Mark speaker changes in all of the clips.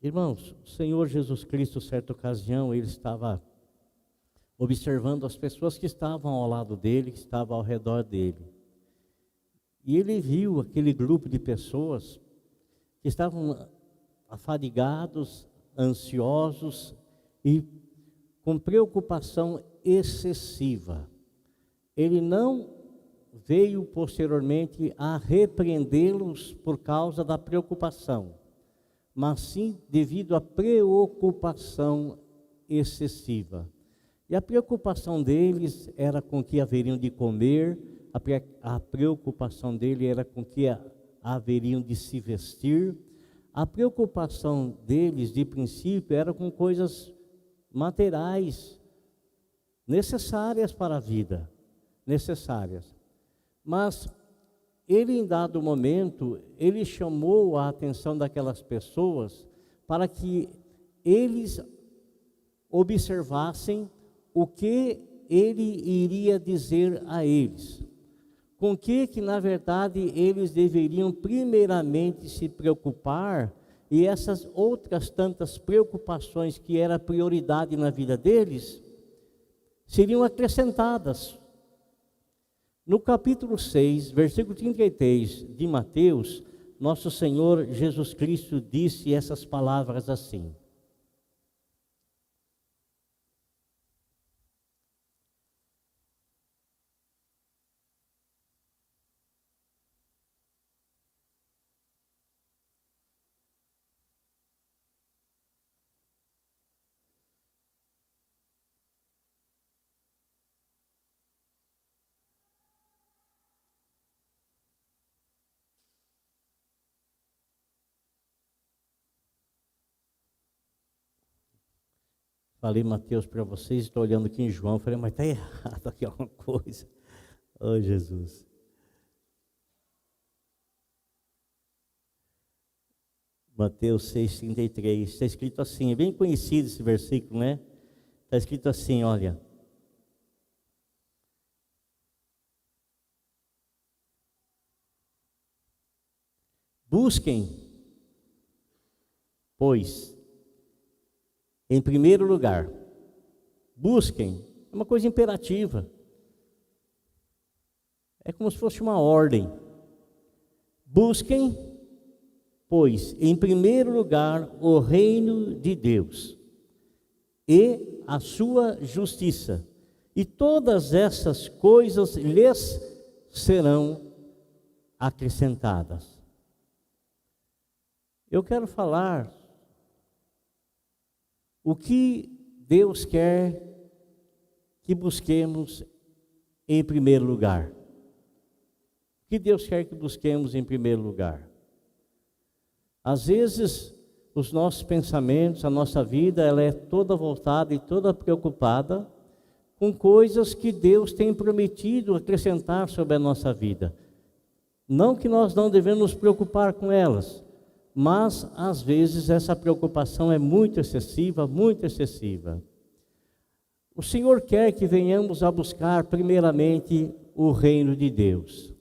Speaker 1: Irmãos, o Senhor Jesus Cristo, certa ocasião, ele estava observando as pessoas que estavam ao lado dele, que estavam ao redor dele. E ele viu aquele grupo de pessoas que estavam afadigados, ansiosos e com preocupação excessiva. Ele não veio posteriormente a repreendê-los por causa da preocupação, mas sim devido à preocupação excessiva. E a preocupação deles era com o que haveriam de comer, a preocupação dele era com o que haveriam de se vestir, a preocupação deles, de princípio, era com coisas materiais, necessárias para a vida, necessárias. Mas ele, em dado momento, ele chamou a atenção daquelas pessoas para que eles observassem o que ele iria dizer a eles. Com que na verdade, eles deveriam primeiramente se preocupar, e essas outras tantas preocupações que era prioridade na vida deles, seriam acrescentadas. No capítulo 6, versículo 33 de Mateus, nosso Senhor Jesus Cristo disse essas palavras assim: falei Mateus para vocês, estou olhando aqui em João, falei, mas está errado aqui alguma coisa. Oh, Jesus. Mateus 6,33, está escrito assim, é bem conhecido esse versículo, né? Está escrito assim, olha. Busquem, pois, em primeiro lugar, busquem, é uma coisa imperativa, é como se fosse uma ordem. Busquem, pois, em primeiro lugar, o reino de Deus e a sua justiça, e todas essas coisas lhes serão acrescentadas. Eu quero falar o que Deus quer que busquemos em primeiro lugar. O que Deus quer que busquemos em primeiro lugar? Às vezes, os nossos pensamentos, a nossa vida, ela é toda voltada e toda preocupada com coisas que Deus tem prometido acrescentar sobre a nossa vida. Não que nós não devemos nos preocupar com elas, mas às vezes essa preocupação é muito excessiva, muito excessiva. O Senhor quer que venhamos a buscar primeiramente o reino de Deus.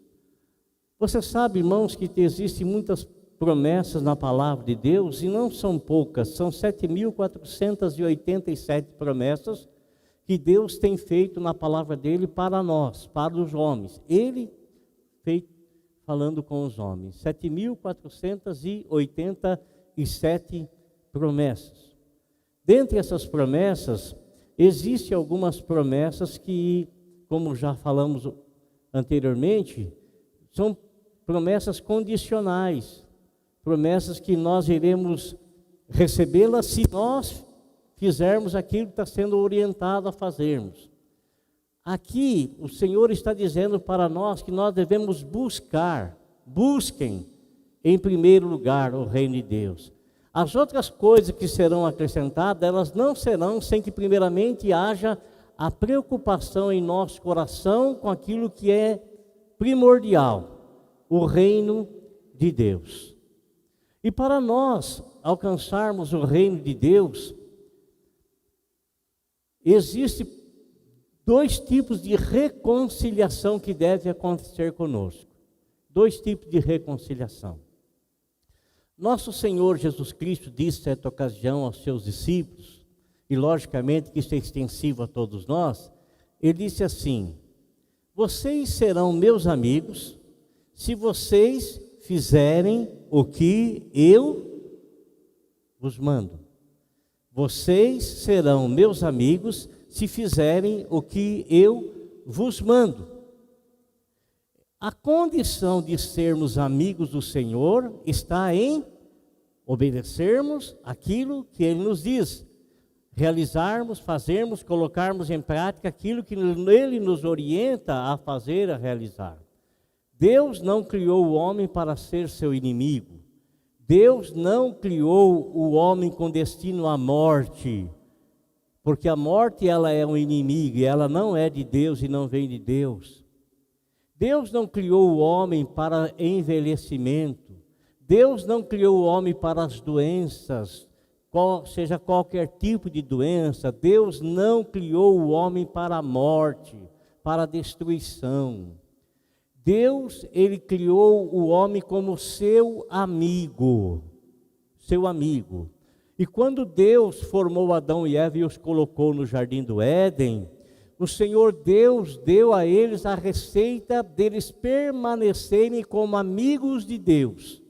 Speaker 1: Você sabe, irmãos, que existem muitas promessas na palavra de Deus, e não são poucas, são 7.487 promessas que Deus tem feito na palavra dele para nós, para os homens. Ele fez falando com os homens, 7.487 promessas. Dentre essas promessas, existem algumas promessas que, como já falamos anteriormente, são promessas condicionais, promessas que nós iremos recebê-las se nós fizermos aquilo que está sendo orientado a fazermos. Aqui, o Senhor está dizendo para nós que nós devemos busquem em primeiro lugar o reino de Deus. As outras coisas que serão acrescentadas, elas não serão sem que primeiramente haja a preocupação em nosso coração com aquilo que é primordial, o reino de Deus. E para nós alcançarmos o reino de Deus, existe dois tipos de reconciliação que deve acontecer conosco. Dois tipos de reconciliação. Nosso Senhor Jesus Cristo disse, certa ocasião, aos seus discípulos, e logicamente que isso é extensivo a todos nós, ele disse assim: vocês serão meus amigos se vocês fizerem o que eu vos mando. Vocês serão meus amigos se fizerem o que eu vos mando. A condição de sermos amigos do Senhor está em obedecermos aquilo que Ele nos diz, realizarmos, fazermos, colocarmos em prática aquilo que Ele nos orienta a fazer, a realizar. Deus não criou o homem para ser seu inimigo. Deus não criou o homem com destino à morte, porque a morte ela é um inimigo e ela não é de Deus e não vem de Deus. Deus não criou o homem para envelhecimento. Deus não criou o homem para as doenças, seja qualquer tipo de doença. Deus não criou o homem para a morte, para a destruição. Deus, Ele criou o homem como seu amigo. E quando Deus formou Adão e Eva e os colocou no jardim do Éden, o Senhor Deus deu a eles a receita deles permanecerem como amigos de Deus.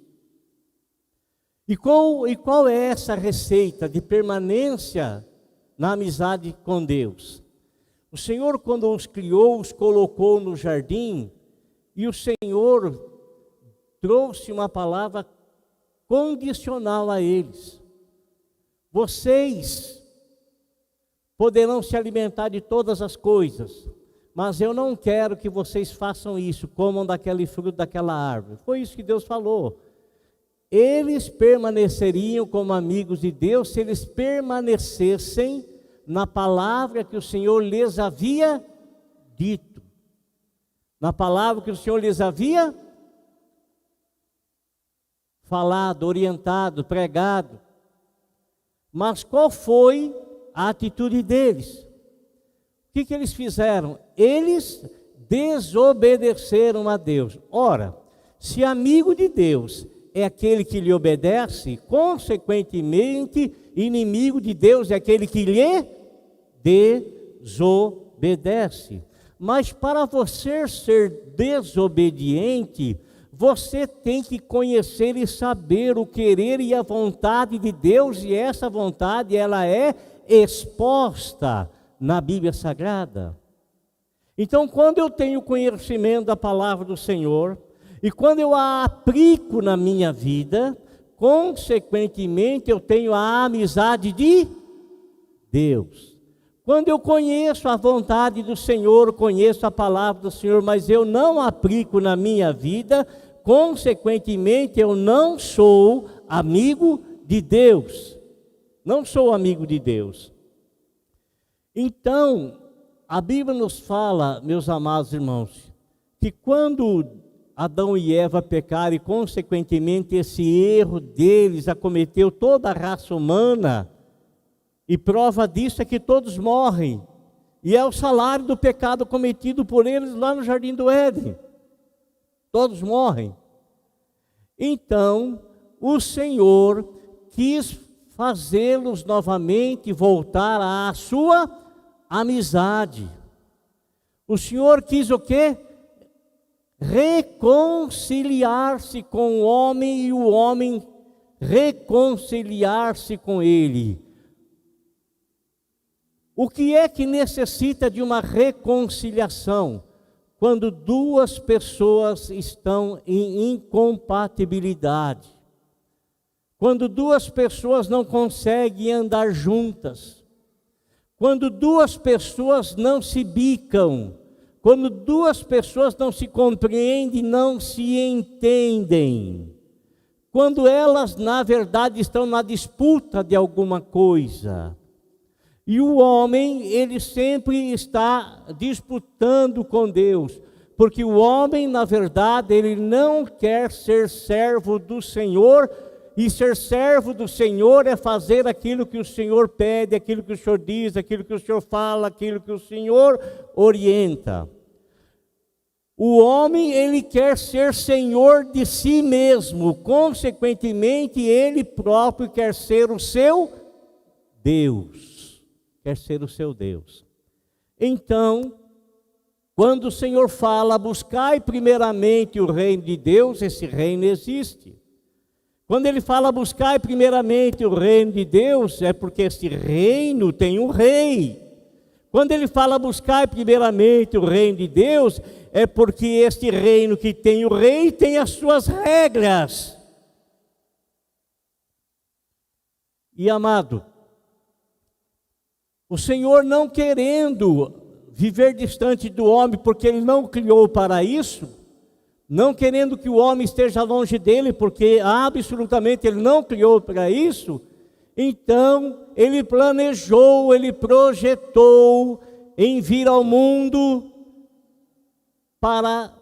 Speaker 1: E qual é essa receita de permanência na amizade com Deus? O Senhor, quando os criou, os colocou no jardim, e o Senhor trouxe uma palavra condicional a eles. Vocês poderão se alimentar de todas as coisas, mas eu não quero que vocês façam isso, comam daquele fruto daquela árvore. Foi isso que Deus falou. Eles permaneceriam como amigos de Deus se eles permanecessem na palavra que o Senhor lhes havia dito. Na palavra que o Senhor lhes havia falado, orientado, pregado. Mas qual foi a atitude deles? O que eles fizeram? Eles desobedeceram a Deus. Ora, se amigo de Deus é aquele que lhe obedece, consequentemente, inimigo de Deus é aquele que lhe desobedece. Mas para você ser desobediente, você tem que conhecer e saber o querer e a vontade de Deus, e essa vontade, ela é exposta na Bíblia Sagrada. Então, quando eu tenho conhecimento da palavra do Senhor, e quando eu a aplico na minha vida, consequentemente eu tenho a amizade de Deus. Quando eu conheço a vontade do Senhor, conheço a palavra do Senhor, mas eu não aplico na minha vida, consequentemente eu não sou amigo de Deus. Não sou amigo de Deus. Então, a Bíblia nos fala, meus amados irmãos, que quando Adão e Eva pecaram e consequentemente esse erro deles acometeu toda a raça humana, e prova disso é que todos morrem, e é o salário do pecado cometido por eles lá no jardim do Éden. Todos morrem. Então, o Senhor quis fazê-los novamente voltar à sua amizade. O Senhor quis o quê? Reconciliar-se com o homem e o homem reconciliar-se com Ele. O que é que necessita de uma reconciliação? Quando duas pessoas estão em incompatibilidade. Quando duas pessoas não conseguem andar juntas. Quando duas pessoas não se bicam. Quando duas pessoas não se compreendem, não se entendem. Quando elas, na verdade, estão na disputa de alguma coisa. E o homem, ele sempre está disputando com Deus, porque o homem, na verdade, ele não quer ser servo do Senhor, e ser servo do Senhor é fazer aquilo que o Senhor pede, aquilo que o Senhor diz, aquilo que o Senhor fala, aquilo que o Senhor orienta. O homem, ele quer ser senhor de si mesmo, consequentemente, ele próprio quer ser o seu Deus. Quer ser o seu Deus. Então, quando o Senhor fala, buscai primeiramente o reino de Deus, esse reino existe. Quando ele fala, buscai primeiramente o reino de Deus, é porque esse reino tem um rei. Quando ele fala, buscai primeiramente o reino de Deus, é porque este reino que tem o rei tem as suas regras. E amado, o Senhor não querendo viver distante do homem, porque Ele não criou para isso, não querendo que o homem esteja longe dele, porque absolutamente Ele não criou para isso, então Ele planejou, Ele projetou em vir ao mundo para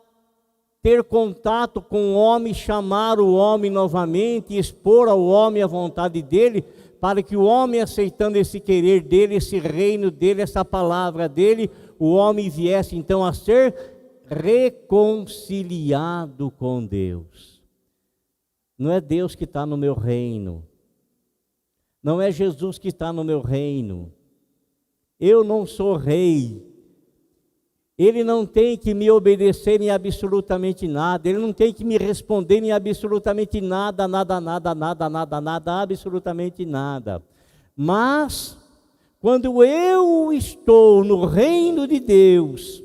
Speaker 1: ter contato com o homem, chamar o homem novamente, expor ao homem a vontade dele, para que o homem, aceitando esse querer dele, esse reino dele, essa palavra dele, o homem viesse então a ser reconciliado com Deus. Não é Deus que está no meu reino, não é Jesus que está no meu reino, eu não sou rei, Ele não tem que me obedecer em absolutamente nada, Ele não tem que me responder em absolutamente nada, absolutamente nada. Mas, quando eu estou no reino de Deus,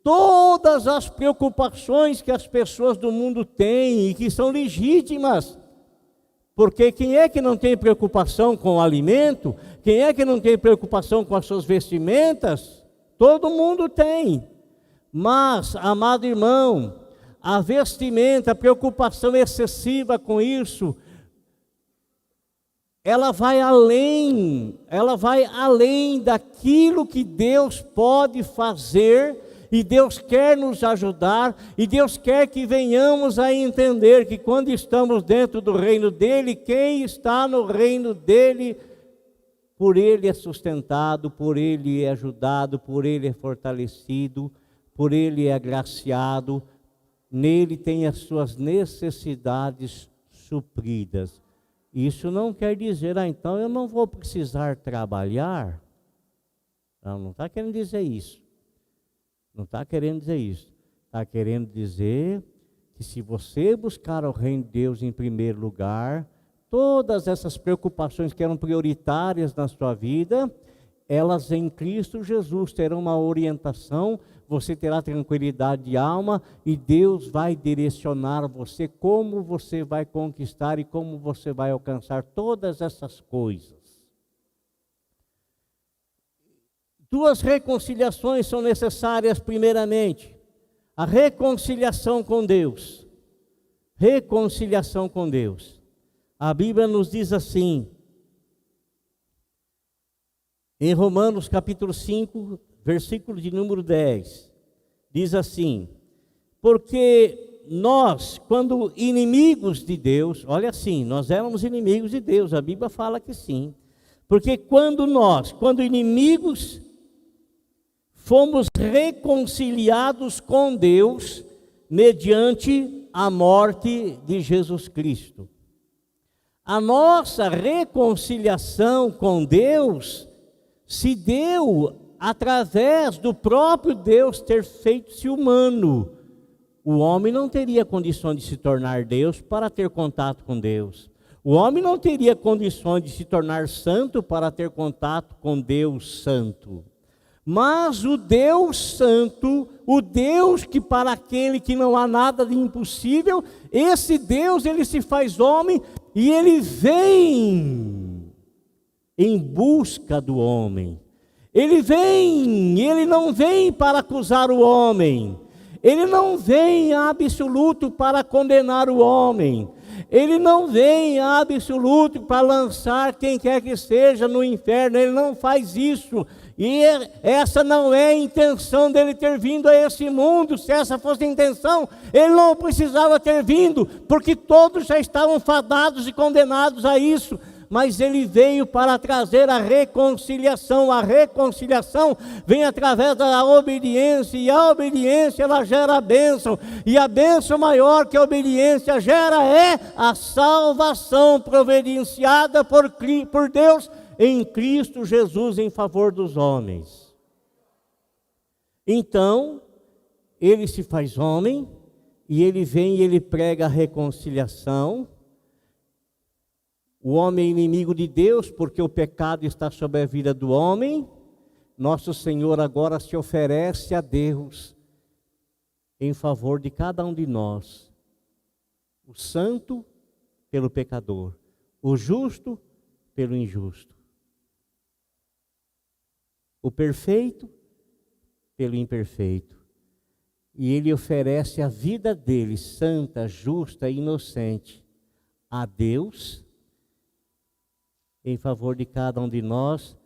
Speaker 1: todas as preocupações que as pessoas do mundo têm e que são legítimas, porque quem é que não tem preocupação com o alimento? Quem é que não tem preocupação com as suas vestimentas? Todo mundo tem. Mas, amado irmão, a vestimenta, a preocupação excessiva com isso, ela vai além daquilo que Deus pode fazer, e Deus quer nos ajudar, e Deus quer que venhamos a entender que quando estamos dentro do reino dEle, quem está no reino dEle, por Ele é sustentado, por Ele é ajudado, por Ele é fortalecido, por Ele é agraciado, nele tem as suas necessidades supridas. Isso não quer dizer, então eu não vou precisar trabalhar. Não está querendo dizer isso. Não está querendo dizer isso. Está querendo dizer que se você buscar o reino de Deus em primeiro lugar, todas essas preocupações que eram prioritárias na sua vida, elas em Cristo Jesus terão uma orientação, você terá tranquilidade de alma e Deus vai direcionar você como você vai conquistar e como você vai alcançar todas essas coisas. Duas reconciliações são necessárias primeiramente. A reconciliação com Deus. Reconciliação com Deus. A Bíblia nos diz assim, em Romanos capítulo 5, versículo de número 10, diz assim, porque nós, quando inimigos de Deus, olha assim, nós éramos inimigos de Deus, a Bíblia fala que sim, porque quando inimigos, fomos reconciliados com Deus, mediante a morte de Jesus Cristo. A nossa reconciliação com Deus se deu através do próprio Deus ter feito-se humano. O homem não teria condições de se tornar Deus para ter contato com Deus. O homem não teria condições de se tornar santo para ter contato com Deus santo. Mas o Deus santo, o Deus que para aquele que não há nada de impossível, esse Deus, ele se faz homem e ele vem em busca do homem. Ele não vem para acusar o homem, ele não vem a absoluto para condenar o homem, ele não vem a absoluto para lançar quem quer que seja no inferno, ele não faz isso, e essa não é a intenção dele ter vindo a esse mundo. Se essa fosse a intenção, ele não precisava ter vindo, porque todos já estavam fadados e condenados a isso. mas ele veio para trazer a reconciliação. A reconciliação vem através da obediência, e a obediência ela gera a bênção, e a bênção maior que a obediência gera é a salvação providenciada por Deus em Cristo Jesus em favor dos homens. Então, ele se faz homem, e ele vem e ele prega a reconciliação. O homem é inimigo de Deus, porque o pecado está sobre a vida do homem. Nosso Senhor agora se oferece a Deus em favor de cada um de nós. O santo pelo pecador, o justo pelo injusto, o perfeito pelo imperfeito. E ele oferece a vida dele, santa, justa e inocente, a Deus, em favor de cada um de nós,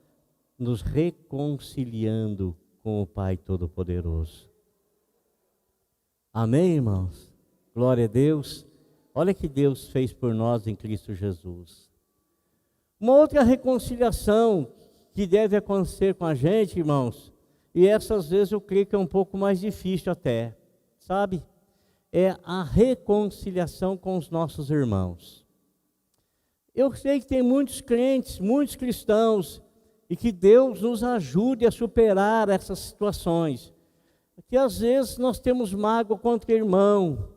Speaker 1: nos reconciliando com o Pai Todo-Poderoso. Amém, irmãos? Glória a Deus. Olha que Deus fez por nós em Cristo Jesus. Uma outra reconciliação que deve acontecer com a gente, irmãos, e essas vezes eu creio que é um pouco mais difícil até, sabe? É a reconciliação com os nossos irmãos. Eu sei que tem muitos crentes, muitos cristãos, e que Deus nos ajude a superar essas situações. Porque às vezes nós temos mágoa contra o irmão,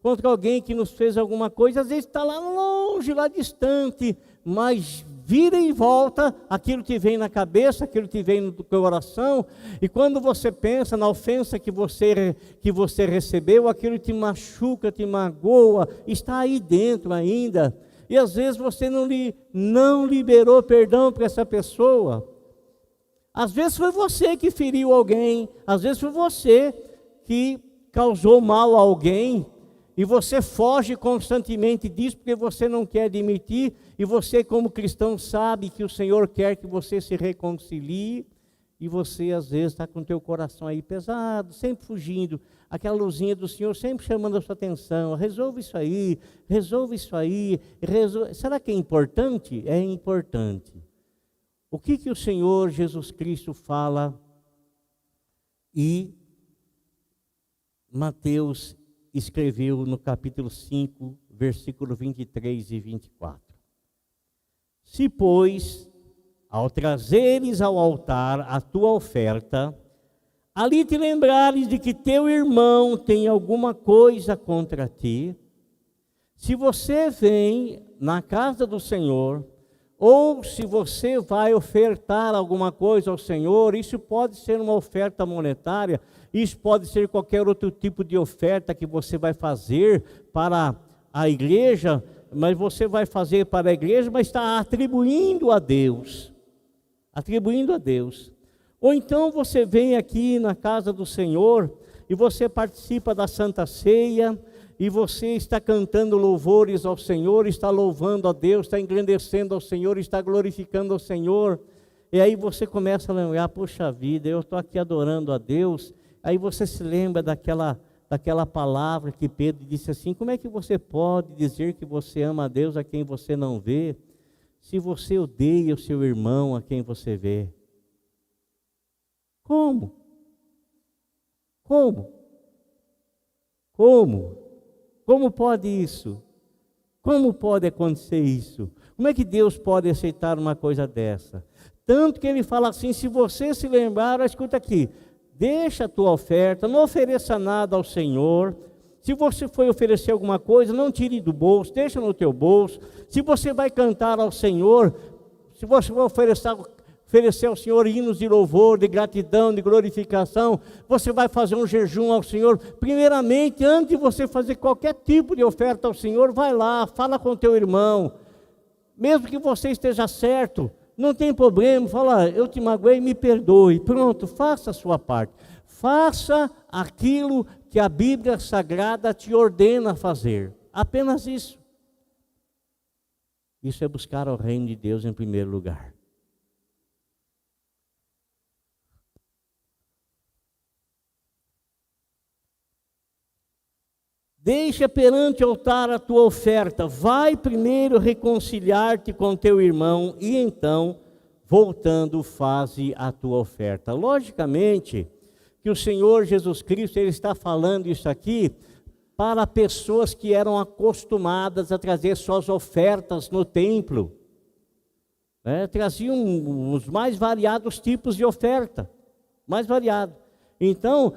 Speaker 1: contra alguém que nos fez alguma coisa, às vezes está lá longe, lá distante, mas vira e volta aquilo que vem na cabeça, aquilo que vem no teu coração, e quando você pensa na ofensa que você recebeu, aquilo te machuca, te magoa, está aí dentro ainda, e às vezes você não liberou perdão para essa pessoa. Às vezes foi você que feriu alguém, às vezes foi você que causou mal a alguém, e você foge constantemente disso porque você não quer admitir, e você como cristão sabe que o Senhor quer que você se reconcilie, e você às vezes está com o teu coração aí pesado, sempre fugindo, aquela luzinha do Senhor sempre chamando a sua atenção, resolve isso aí, será que é importante? É importante. O que o Senhor Jesus Cristo fala e Mateus escreveu no capítulo 5, versículo 23 e 24. Se, pois, ao trazeres ao altar a tua oferta, ali te lembrares de que teu irmão tem alguma coisa contra ti, se você vem na casa do Senhor, ou se você vai ofertar alguma coisa ao Senhor, isso pode ser uma oferta monetária, isso pode ser qualquer outro tipo de oferta que você vai fazer para a igreja, mas você vai fazer para a igreja, mas está atribuindo a Deus. Atribuindo a Deus. Ou então você vem aqui na casa do Senhor e você participa da Santa Ceia, e você está cantando louvores ao Senhor, está louvando a Deus, está engrandecendo ao Senhor, está glorificando ao Senhor, e aí você começa a lembrar, poxa vida, eu estou aqui adorando a Deus, aí você se lembra daquela palavra que Pedro disse assim, como é que você pode dizer que você ama a Deus a quem você não vê, se você odeia o seu irmão a quem você vê? Como? Como pode isso? Como pode acontecer isso? Como é que Deus pode aceitar uma coisa dessa? Tanto que ele fala assim, se você se lembrar, escuta aqui, deixa a tua oferta, não ofereça nada ao Senhor. Se você for oferecer alguma coisa, não tire do bolso, deixa no teu bolso. Se você vai cantar ao Senhor, se você vai oferecer ao Senhor hinos de louvor, de gratidão, de glorificação, você vai fazer um jejum ao Senhor. Primeiramente, antes de você fazer qualquer tipo de oferta ao Senhor, vai lá, fala com o teu irmão. Mesmo que você esteja certo, não tem problema, fala, eu te magoei, me perdoe. Pronto, faça a sua parte. Faça aquilo que a Bíblia Sagrada te ordena fazer. Apenas isso. Isso é buscar o reino de Deus em primeiro lugar. Deixa perante o altar a tua oferta, vai primeiro reconciliar-te com teu irmão e então, voltando, faze a tua oferta. Logicamente que o Senhor Jesus Cristo, Ele está falando isso aqui para pessoas que eram acostumadas a trazer suas ofertas no templo. Traziam os mais variados tipos de oferta, mais variado. Então,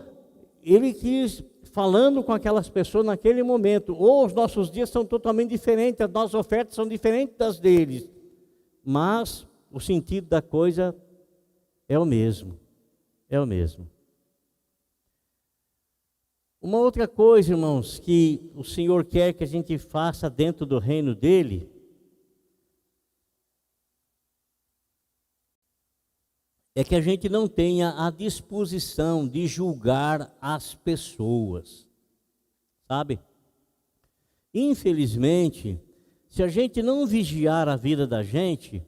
Speaker 1: Ele quis, falando com aquelas pessoas naquele momento, os nossos dias são totalmente diferentes, as nossas ofertas são diferentes das deles, mas o sentido da coisa é o mesmo, é o mesmo. Uma outra coisa, irmãos, que o Senhor quer que a gente faça dentro do reino dEle, é que a gente não tenha a disposição de julgar as pessoas, sabe? Infelizmente, se a gente não vigiar a vida da gente,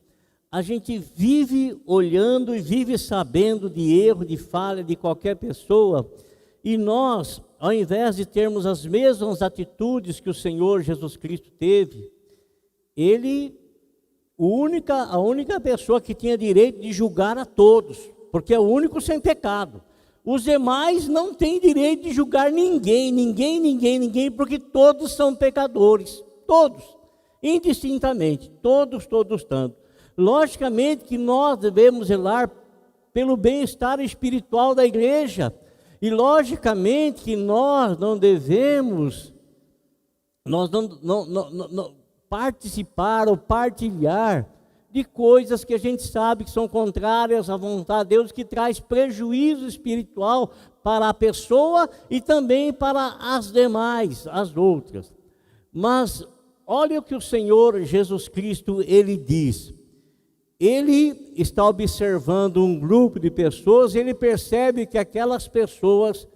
Speaker 1: a gente vive olhando e vive sabendo de erro, de falha de qualquer pessoa, e nós, ao invés de termos as mesmas atitudes que o Senhor Jesus Cristo teve, Ele... a única pessoa que tinha direito de julgar a todos, porque é o único sem pecado. Os demais não têm direito de julgar ninguém, porque todos são pecadores, todos, indistintamente, todos tanto. Logicamente que nós devemos zelar pelo bem-estar espiritual da igreja, e logicamente que nós não devemos, participar ou partilhar de coisas que a gente sabe que são contrárias à vontade de Deus, que traz prejuízo espiritual para a pessoa e também para as demais, as outras. Mas olha o que o Senhor Jesus Cristo, Ele diz. Ele está observando um grupo de pessoas, ele percebe que aquelas pessoas,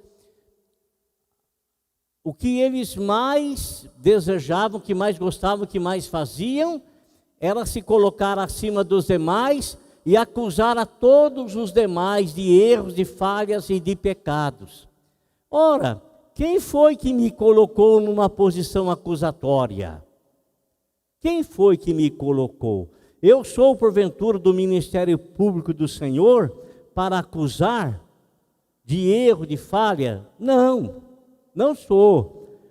Speaker 1: o que eles mais desejavam, que mais gostavam, que mais faziam, era se colocar acima dos demais e acusar a todos os demais de erros, de falhas e de pecados. Ora, quem foi que me colocou numa posição acusatória? Quem foi que me colocou? Eu sou, porventura, do Ministério Público do Senhor para acusar de erro, de falha? Não sou.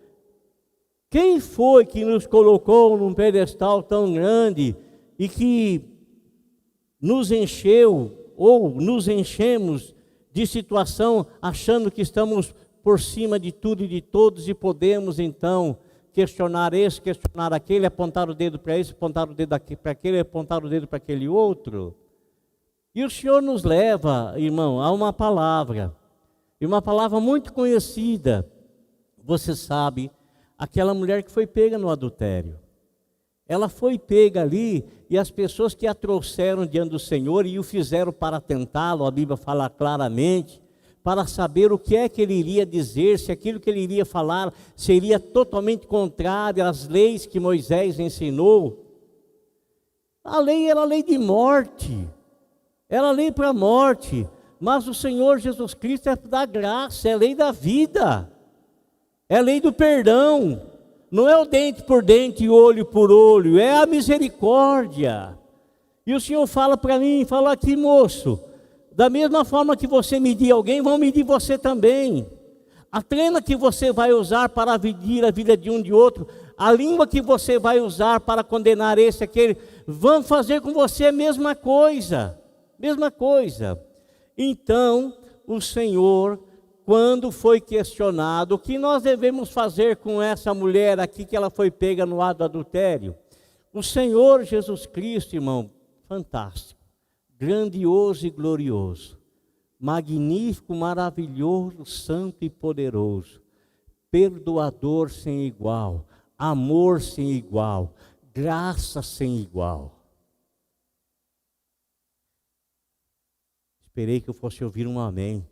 Speaker 1: Quem foi que nos colocou num pedestal tão grande e que nos encheu ou nos enchemos de situação achando que estamos por cima de tudo e de todos e podemos então questionar esse, questionar aquele, apontar o dedo para esse, apontar o dedo para aquele, apontar o dedo para aquele outro? E o Senhor nos leva, irmão, a uma palavra, e uma palavra muito conhecida. Você sabe, aquela mulher que foi pega no adultério. Ela foi pega ali e as pessoas que a trouxeram diante do Senhor e o fizeram para tentá-lo, a Bíblia fala claramente, para saber o que é que ele iria dizer, se aquilo que ele iria falar seria totalmente contrário às leis que Moisés ensinou. A lei era a lei de morte, era a lei para a morte, mas o Senhor Jesus Cristo é da graça, é a lei da vida. É a lei do perdão, não é o dente por dente, olho por olho, é a misericórdia. E o Senhor fala para mim, fala aqui, moço, da mesma forma que você medir alguém, vão medir você também. A trena que você vai usar para medir a vida de um de outro, a língua que você vai usar para condenar esse, aquele, vão fazer com você a mesma coisa, mesma coisa. Então, o Senhor, quando foi questionado, o que nós devemos fazer com essa mulher aqui, que ela foi pega no ato do adultério? O Senhor Jesus Cristo, irmão, fantástico, grandioso e glorioso, magnífico, maravilhoso, santo e poderoso, perdoador sem igual, amor sem igual, graça sem igual. Esperei que eu fosse ouvir um amém.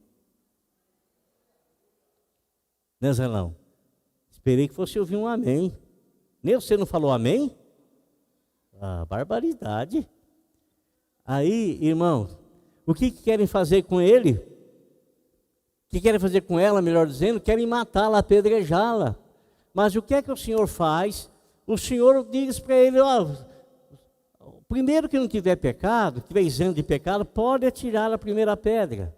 Speaker 1: Né, Zelão? Esperei que fosse ouvir um amém. Nem você não falou amém? Ah, barbaridade. Aí, irmãos, o que querem fazer com ele? O que querem fazer com ela, melhor dizendo? Querem matá-la, apedrejá-la. Mas o que é que o Senhor faz? O Senhor diz para ele, ó, primeiro que não tiver pecado, tiver isento de pecado, pode atirar a primeira pedra.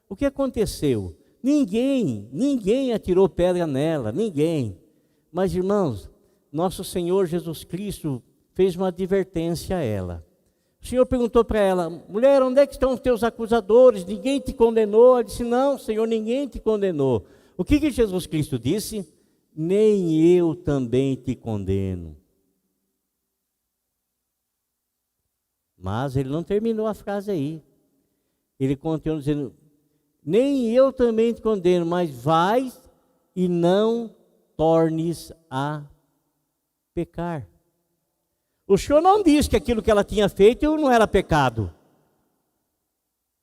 Speaker 1: O que aconteceu? Ninguém atirou pedra nela, ninguém. Mas, irmãos, nosso Senhor Jesus Cristo fez uma advertência a ela. O Senhor perguntou para ela, mulher, onde é que estão os teus acusadores? Ninguém te condenou? Ela disse, não, Senhor, ninguém te condenou. O que Jesus Cristo disse? Nem eu também te condeno. Mas ele não terminou a frase aí. Ele continuou dizendo, nem eu também te condeno, mas vai e não tornes a pecar. O Senhor não disse que aquilo que ela tinha feito não era pecado.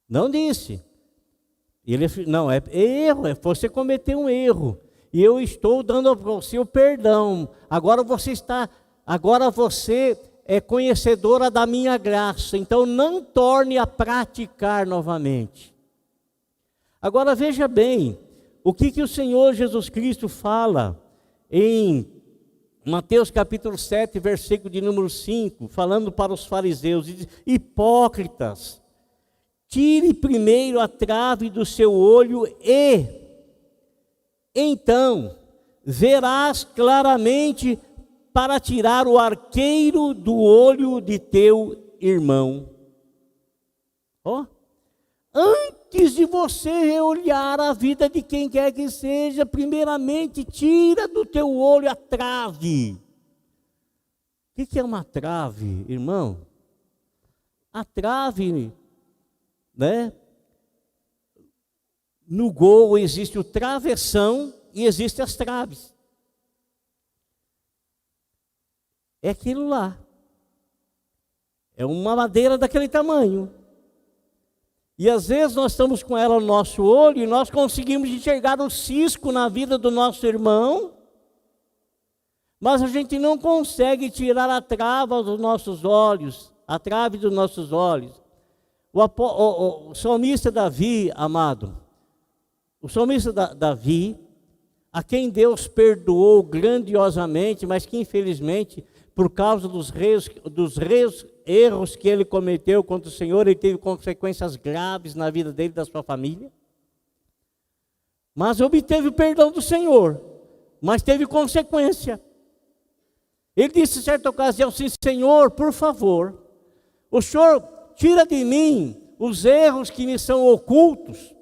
Speaker 1: Não disse. Não, é erro, você cometeu um erro. E eu estou dando a você o perdão. Agora você é conhecedora da minha graça. Então não torne a praticar novamente. Agora veja bem, o que o Senhor Jesus Cristo fala em Mateus capítulo 7, versículo de número 5, falando para os fariseus, diz, hipócritas, tire primeiro a trave do seu olho e então verás claramente para tirar o arqueiro do olho de teu irmão. Ó, antes de você olhar a vida de quem quer que seja, primeiramente tira do teu olho a trave. O que é uma trave, irmão? A trave, né? No gol existe o travessão e existem as traves. É aquilo lá. É uma madeira daquele tamanho. E às vezes nós estamos com ela no nosso olho e nós conseguimos enxergar o cisco na vida do nosso irmão, mas a gente não consegue tirar a trava dos nossos olhos, a trave dos nossos olhos. O salmista Davi, amado, o salmista Davi, a quem Deus perdoou grandiosamente, mas que infelizmente, por causa dos erros que ele cometeu contra o Senhor, ele teve consequências graves na vida dele e da sua família. Mas obteve o perdão do Senhor, mas teve consequência. Ele disse em certa ocasião assim, Senhor, por favor, o Senhor tira de mim os erros que me são ocultos.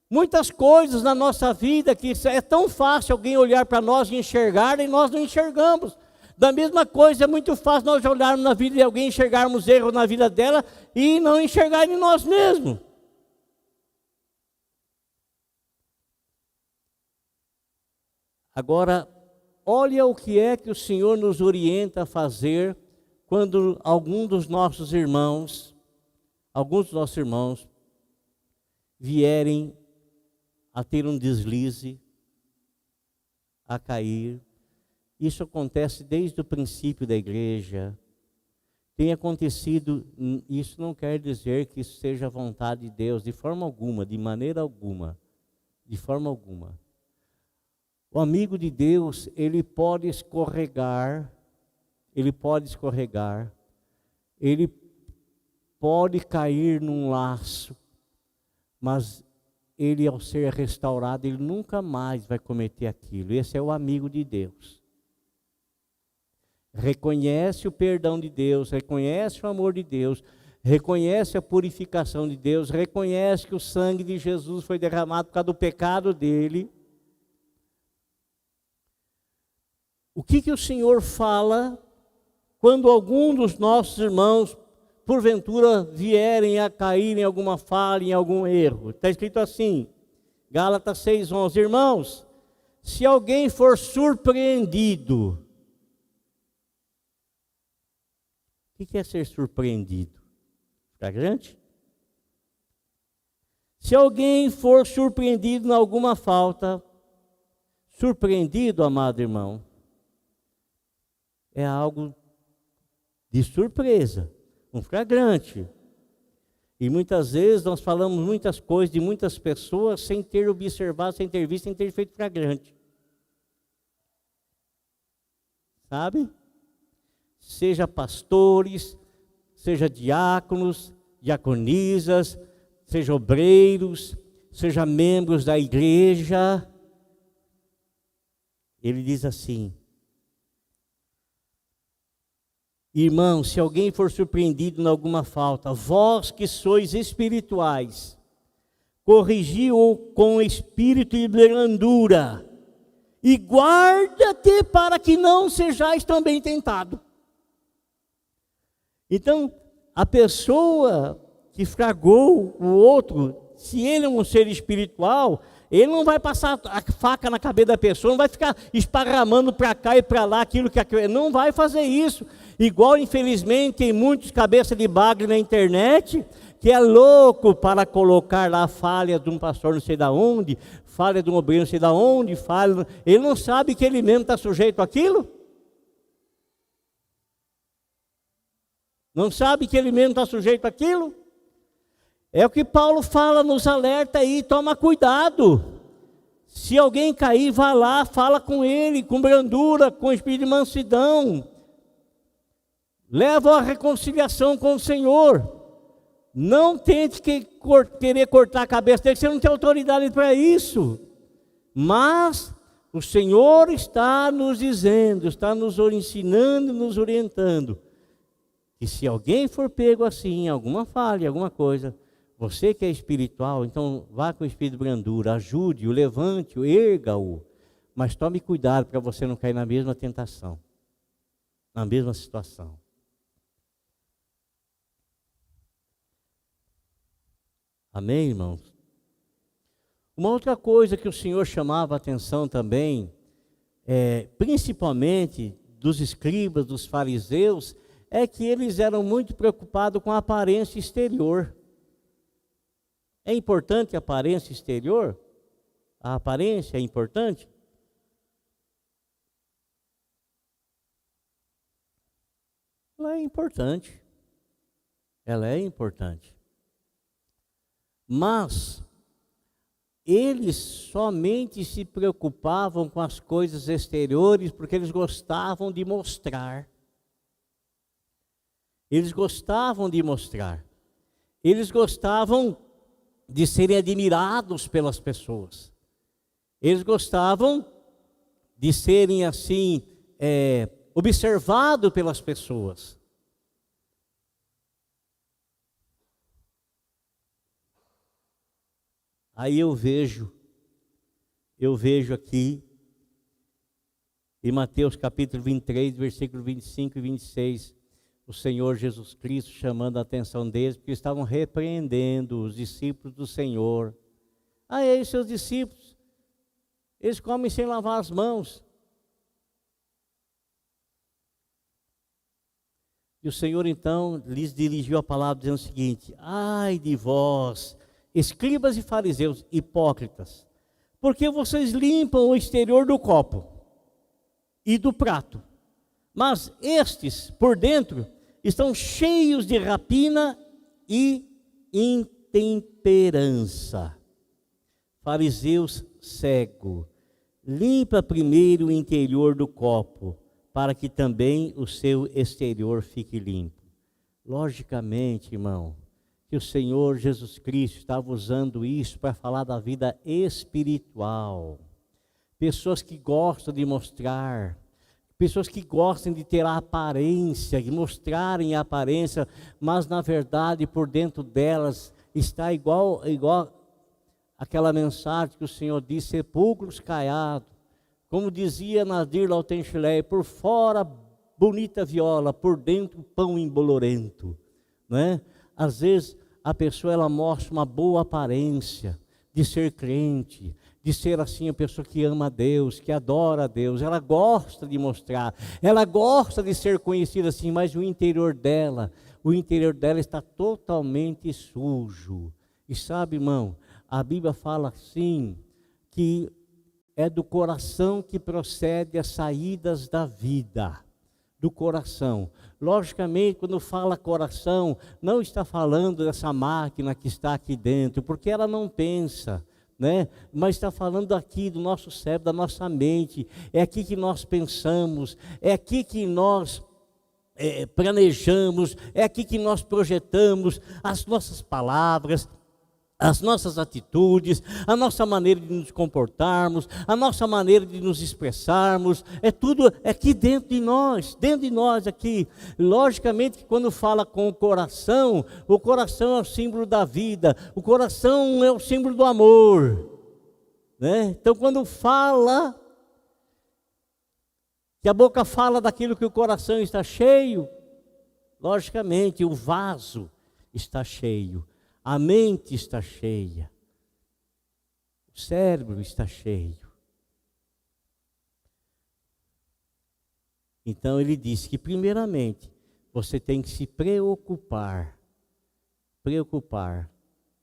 Speaker 1: Muitas coisas na nossa vida que é tão fácil alguém olhar para nós e enxergar e nós não enxergamos. Da mesma coisa, é muito fácil nós olharmos na vida de alguém, enxergarmos erros na vida dela e não enxergar em nós mesmos. Agora, olha o que é que o Senhor nos orienta a fazer quando alguns dos nossos irmãos vierem a ter um deslize, a cair. Isso acontece desde o princípio da igreja. Tem acontecido, isso não quer dizer que isso seja a vontade de Deus, de forma alguma, de maneira alguma, de forma alguma. O amigo de Deus, ele pode escorregar, ele pode cair num laço, mas ele, ao ser restaurado, ele nunca mais vai cometer aquilo. Esse é o amigo de Deus. Reconhece o perdão de Deus, reconhece o amor de Deus, reconhece a purificação de Deus, reconhece que o sangue de Jesus foi derramado por causa do pecado dele. O que o Senhor fala quando algum dos nossos irmãos, porventura, vierem a cair em alguma falha, em algum erro? Está escrito assim, Gálatas 6:11, irmãos, se alguém for surpreendido, o que é ser surpreendido? Flagrante? Se alguém for surpreendido em alguma falta, surpreendido, amado irmão, é algo de surpresa, um flagrante. E muitas vezes nós falamos muitas coisas de muitas pessoas sem ter observado, sem ter visto, sem ter feito flagrante. sabe? Seja pastores, seja diáconos, diaconisas, seja obreiros, seja membros da igreja. Ele diz assim: irmãos, se alguém for surpreendido em alguma falta, vós que sois espirituais, corrigi-o com espírito de brandura, e guarda-te para que não sejais também tentado. Então, a pessoa que fragou o outro, se ele é um ser espiritual, ele não vai passar a faca na cabeça da pessoa, não vai ficar esparramando para cá e para lá aquilo que não vai fazer isso. Igual, infelizmente, tem muitos cabeça de bagre na internet, que é louco para colocar lá a falha de um pastor não sei da onde, falha de um obreiro não sei da onde, falha. Ele não sabe que ele mesmo está sujeito àquilo? Não sabe que ele mesmo está sujeito àquilo? É o que Paulo fala, nos alerta aí, toma cuidado. Se alguém cair, vá lá, fala com ele, com brandura, com espírito de mansidão. Leva a reconciliação com o Senhor. Não tente querer cortar a cabeça dele, você não tem autoridade para isso. Mas o Senhor está nos dizendo, está nos ensinando, nos orientando, que se alguém for pego assim, alguma falha, alguma coisa, você que é espiritual, então vá com o espírito de brandura, ajude-o, levante-o, erga-o, mas tome cuidado para você não cair na mesma tentação, na mesma situação. Amém, irmãos? Uma outra coisa que o Senhor chamava a atenção também, principalmente dos escribas, dos fariseus, é que eles eram muito preocupados com a aparência exterior. É importante a aparência exterior? A aparência é importante? Ela é importante. Ela é importante. Mas eles somente se preocupavam com as coisas exteriores porque eles gostavam de mostrar. Eles gostavam de mostrar. Eles gostavam de serem admirados pelas pessoas. Eles gostavam de serem assim, observados pelas pessoas. Aí eu vejo aqui, em Mateus capítulo 23, versículo 25 e 26, o Senhor Jesus Cristo chamando a atenção deles, porque estavam repreendendo os discípulos do Senhor. Aí seus discípulos, eles comem sem lavar as mãos. E o Senhor então lhes dirigiu a palavra dizendo o seguinte: ai de vós, escribas e fariseus hipócritas, porque vocês limpam o exterior do copo e do prato, mas estes, por dentro, estão cheios de rapina e intemperança. Fariseus cego, limpa primeiro o interior do copo, para que também o seu exterior fique limpo. Logicamente, irmão, que o Senhor Jesus Cristo estava usando isso para falar da vida espiritual. Pessoas que gostam de mostrar, pessoas que gostam de ter a aparência, de mostrarem a aparência, mas na verdade por dentro delas está igual aquela mensagem que o Senhor disse: sepulcros caiados. Como dizia Nadir Lautenschläger, por fora bonita viola, por dentro pão embolorento, não é? Às vezes a pessoa ela mostra uma boa aparência de ser crente, de ser assim a pessoa que ama a Deus, que adora a Deus, ela gosta de mostrar, ela gosta de ser conhecida assim, mas o interior dela está totalmente sujo. E sabe, irmão, a Bíblia fala assim, que é do coração que procede as saídas da vida, do coração. Logicamente, quando fala coração, não está falando dessa máquina que está aqui dentro, porque ela não pensa. né? Mas está falando aqui do nosso cérebro, da nossa mente. É aqui que nós pensamos, é aqui que nós planejamos, é aqui que nós projetamos as nossas palavras, as nossas atitudes, a nossa maneira de nos comportarmos, a nossa maneira de nos expressarmos, é tudo aqui dentro de nós aqui. Logicamente que quando fala com o coração é o símbolo da vida, o coração é o símbolo do amor, né? Então quando fala, que a boca fala daquilo que o coração está cheio, logicamente o vaso está cheio. A mente está cheia, o cérebro está cheio. Então ele disse que primeiramente você tem que se preocupar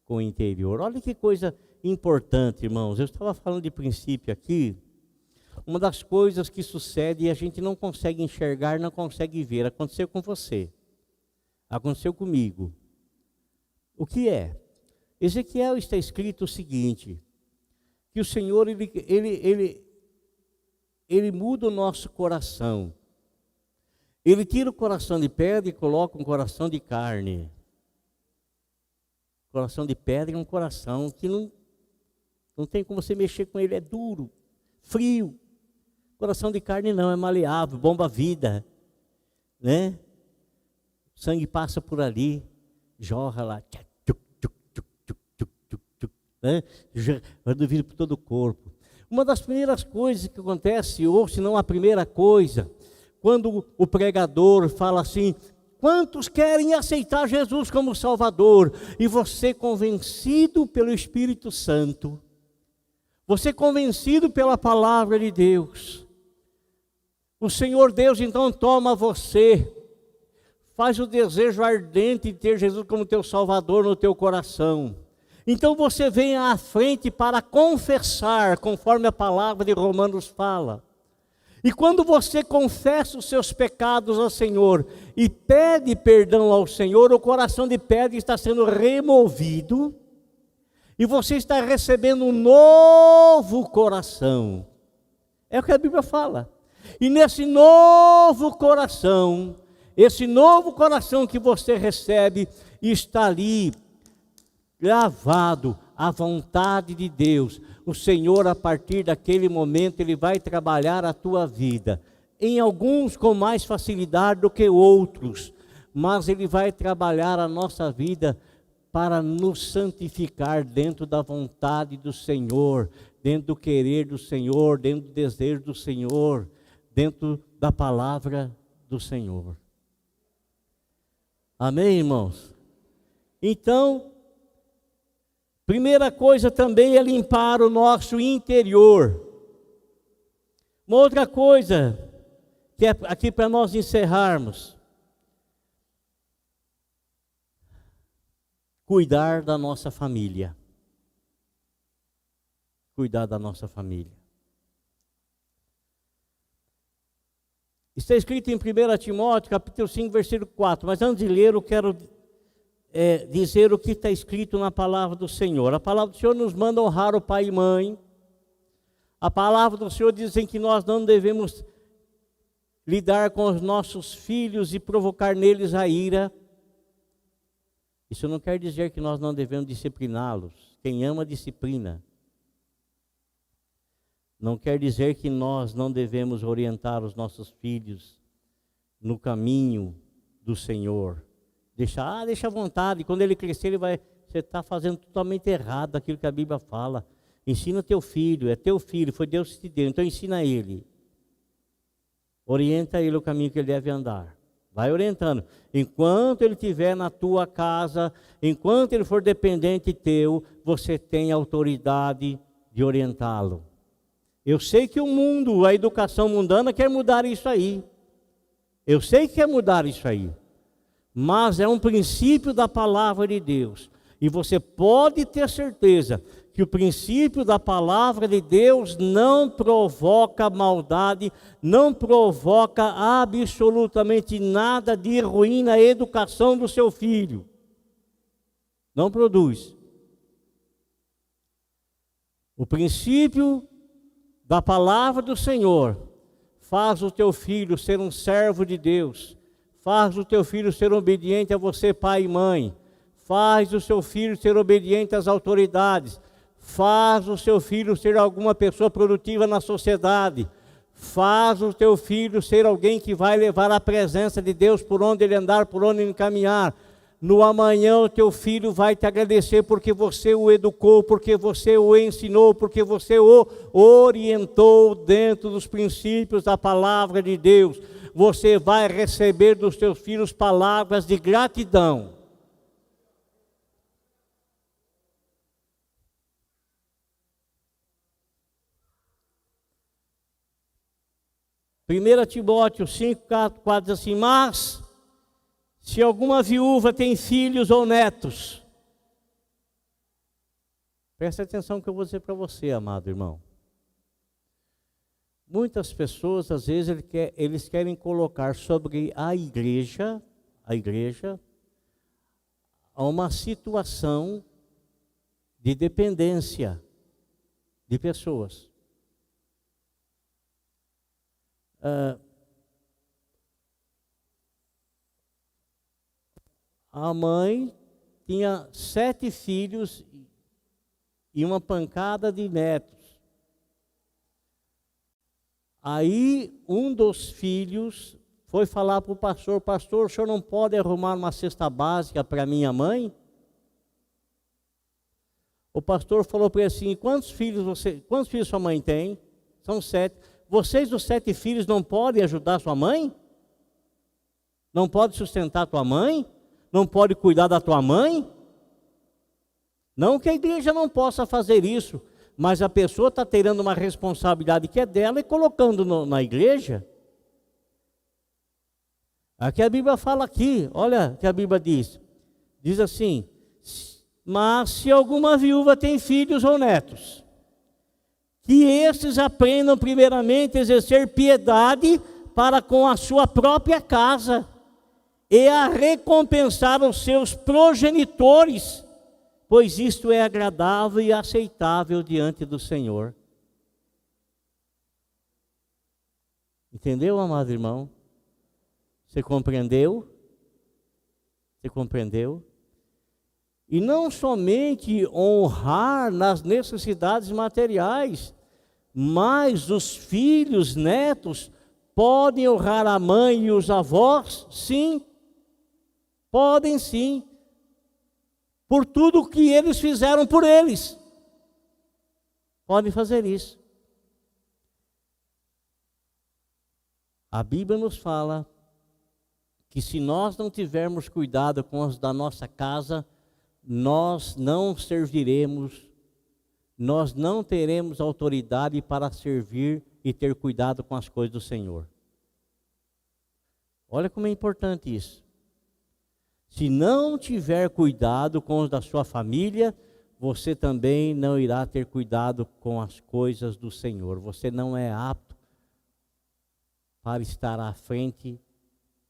Speaker 1: com o interior. Olha que coisa importante, irmãos. Eu estava falando de princípio aqui. Uma das coisas que sucede e a gente não consegue enxergar, não consegue ver. Aconteceu com você, aconteceu comigo. O que é? Ezequiel está escrito o seguinte, que o Senhor, ele muda o nosso coração. Ele tira o coração de pedra e coloca um coração de carne. Coração de pedra é um coração que não tem como você mexer com ele, é duro, frio. Coração de carne não, é maleável, bomba a vida, né? O sangue passa por ali, jorra lá, né? Vai do vidro por todo o corpo. Uma das primeiras coisas que acontece, ou se não a primeira coisa, quando o pregador fala assim: quantos querem aceitar Jesus como Salvador? E você convencido pelo Espírito Santo, você convencido pela palavra de Deus, o Senhor Deus então toma você, faz o desejo ardente de ter Jesus como teu Salvador no teu coração. Então você vem à frente para confessar, conforme a palavra de Romanos fala. E quando você confessa os seus pecados ao Senhor e pede perdão ao Senhor, o coração de pedra está sendo removido e você está recebendo um novo coração. É o que a Bíblia fala. E nesse novo coração, esse novo coração que você recebe, está ali gravado a vontade de Deus. O Senhor, a partir daquele momento, Ele vai trabalhar a tua vida. Em alguns com mais facilidade do que outros, mas Ele vai trabalhar a nossa vida para nos santificar dentro da vontade do Senhor, dentro do querer do Senhor, dentro do desejo do Senhor, dentro da palavra do Senhor. Amém, irmãos? Então, primeira coisa também é limpar o nosso interior. Uma outra coisa, que é aqui para nós encerrarmos, cuidar da nossa família. Cuidar da nossa família. Está escrito em 1 Timóteo, capítulo 5, versículo 4, mas antes de ler eu quero dizer o que está escrito na palavra do Senhor. A palavra do Senhor nos manda honrar o pai e mãe. A palavra do Senhor diz que nós não devemos lidar com os nossos filhos e provocar neles a ira. Isso não quer dizer que nós não devemos discipliná-los. Quem ama, disciplina. Não quer dizer que nós não devemos orientar os nossos filhos no caminho do Senhor. Deixa à vontade, quando ele crescer, você está fazendo totalmente errado aquilo que a Bíblia fala. Ensina teu filho, é teu filho, foi Deus que te deu, então ensina ele. Orienta ele o caminho que ele deve andar. Vai orientando. Enquanto ele estiver na tua casa, enquanto ele for dependente teu, você tem autoridade de orientá-lo. Eu sei que o mundo, a educação mundana quer mudar isso aí. Eu sei que quer mudar isso aí. Mas é um princípio da palavra de Deus. E você pode ter certeza que o princípio da palavra de Deus não provoca maldade, não provoca absolutamente nada de ruim na educação do seu filho. Não produz. O princípio da palavra do Senhor faz o teu filho ser um servo de Deus, faz o teu filho ser obediente a você, pai e mãe, faz o seu filho ser obediente às autoridades, faz o seu filho ser alguma pessoa produtiva na sociedade, faz o teu filho ser alguém que vai levar a presença de Deus por onde ele andar, por onde ele caminhar. No amanhã o teu filho vai te agradecer porque você o educou, porque você o ensinou, porque você o orientou dentro dos princípios da palavra de Deus. Você vai receber dos teus filhos palavras de gratidão. Primeira Timóteo 5:4 diz assim: mas se alguma viúva tem filhos ou netos, preste atenção no que eu vou dizer para você, amado irmão. Muitas pessoas, às vezes, eles querem colocar sobre a igreja, uma situação de dependência de pessoas. A mãe tinha 7 filhos e uma pancada de netos. Aí um dos filhos foi falar para o pastor: pastor, o senhor não pode arrumar uma cesta básica para minha mãe? O pastor falou para ele assim: quantos filhos sua mãe tem? São 7. Vocês, os 7 filhos, não podem ajudar sua mãe? Não pode sustentar tua mãe? Não pode cuidar da tua mãe? Não que a igreja não possa fazer isso, mas a pessoa está tirando uma responsabilidade que é dela e colocando na igreja. Aqui a Bíblia fala aqui, olha o que a Bíblia diz. Diz assim: mas se alguma viúva tem filhos ou netos, que estes aprendam primeiramente a exercer piedade para com a sua própria casa, e a recompensar os seus progenitores, pois isto é agradável e aceitável diante do Senhor. Entendeu, amado irmão? Você compreendeu? Você compreendeu? E não somente honrar nas necessidades materiais, mas os filhos, netos, podem honrar a mãe e os avós? Sim. Podem sim, por tudo que eles fizeram por eles. Podem fazer isso. A Bíblia nos fala que se nós não tivermos cuidado com os da nossa casa, nós não serviremos, nós não teremos autoridade para servir e ter cuidado com as coisas do Senhor. Olha como é importante isso. Se não tiver cuidado com os da sua família, você também não irá ter cuidado com as coisas do Senhor. Você não é apto para estar à frente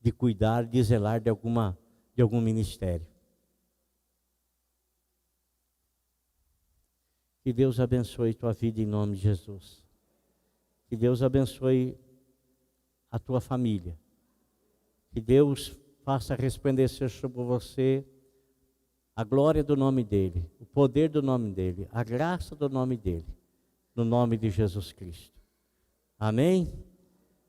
Speaker 1: de cuidar, de zelar de algum ministério. Que Deus abençoe tua vida em nome de Jesus. Que Deus abençoe a tua família. Que Deus faça resplandecer sobre você a glória do nome dEle, o poder do nome dEle, a graça do nome dEle, no nome de Jesus Cristo. Amém?